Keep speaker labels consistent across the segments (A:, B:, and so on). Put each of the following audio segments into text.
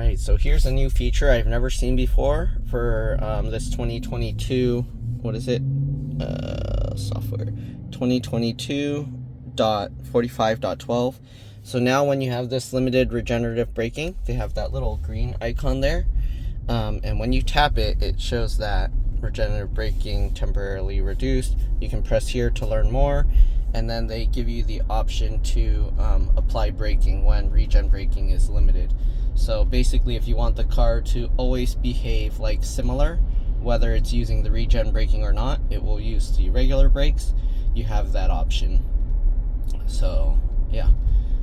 A: Alright, so here's a new feature I've never seen before for this 2022, what is it? Software 2022.45.12. So now when you have this limited regenerative braking, they have that little green icon there, and when you tap it, it shows that regenerative braking temporarily reduced. You can press here to learn more, and then they give you the option to apply braking when regen braking is limited. So basically, if you want the car to always behave like similar, whether it's using the regen braking or not, it will use the regular brakes. You have that option. So yeah,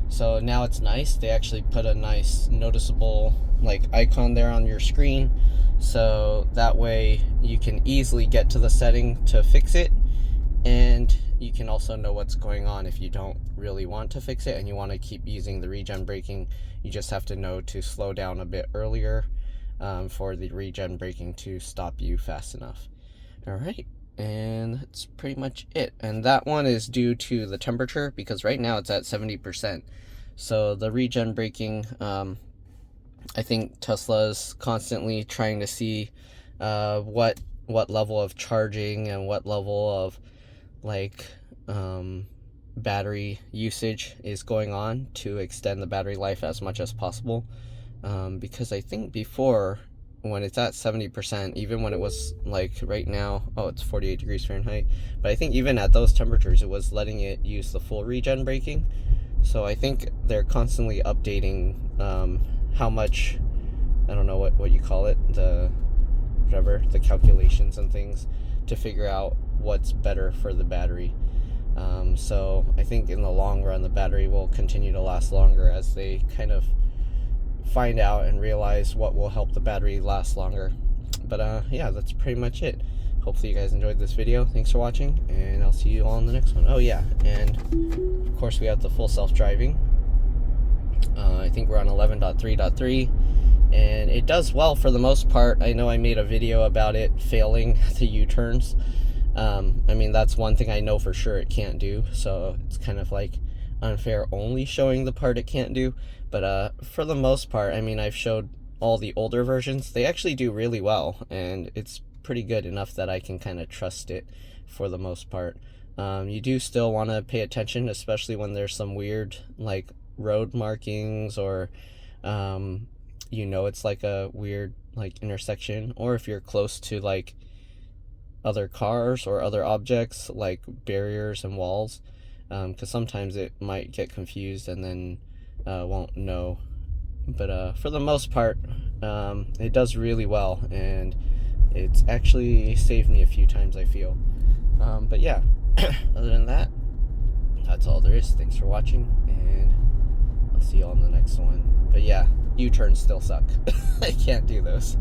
A: so now it's nice. They actually put a nice noticeable like icon there on your screen, so that way you can easily get to the setting to fix it, and you can also know what's going on if you don't really want to fix it and you want to keep using the regen braking. You just have to know to slow down a bit earlier for the regen braking to stop you fast enough. All right, and that's pretty much it. And that one is due to the temperature, because right now it's at 70%. So the regen braking, I think Tesla's constantly trying to see what level of charging and what level of like battery usage is going on to extend the battery life as much as possible, because I think before, when it's at 70%, even when it was like right now, oh, it's 48 degrees Fahrenheit, but I think even at those temperatures it was letting it use the full regen braking. So I think they're constantly updating how much, I don't know what you call it, the calculations and things to figure out what's better for the battery. So I think in the long run the battery will continue to last longer as they kind of find out and realize what will help the battery last longer. But yeah, that's pretty much it. Hopefully you guys enjoyed this video. Thanks for watching, and I'll see you all in the next one. Oh yeah, and of course we have the full self-driving. I think we're on 11.3.3, and it does well for the most part. I know I made a video about it failing the U-turns. I mean, that's one thing I know for sure it can't do, so it's kind of like unfair only showing the part it can't do. But for the most part, I mean, I've showed all the older versions. They actually do really well, and it's pretty good enough that I can kind of trust it for the most part. You do still want to pay attention, especially when there's some weird like road markings, or it's like a weird like intersection, or if you're close to like other cars or other objects like barriers and walls, because sometimes it might get confused and then won't know. But for the most part, it does really well, and it's actually saved me a few times, I feel. But yeah, other than that, that's all there is. Thanks for watching, and I'll see you all in the next one. But yeah, U-turns still suck. I can't do those.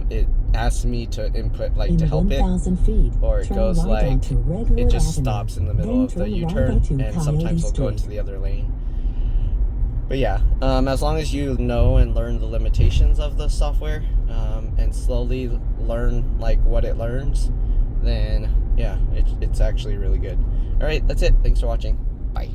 A: It asks me to input like to help it, or it goes like it just stops in the middle of the U-turn, and sometimes it'll go into the other lane. But yeah, as long as you know and learn the limitations of the software, and slowly learn like what it learns, then yeah, it's actually really good. All right, that's it. Thanks for watching. Bye.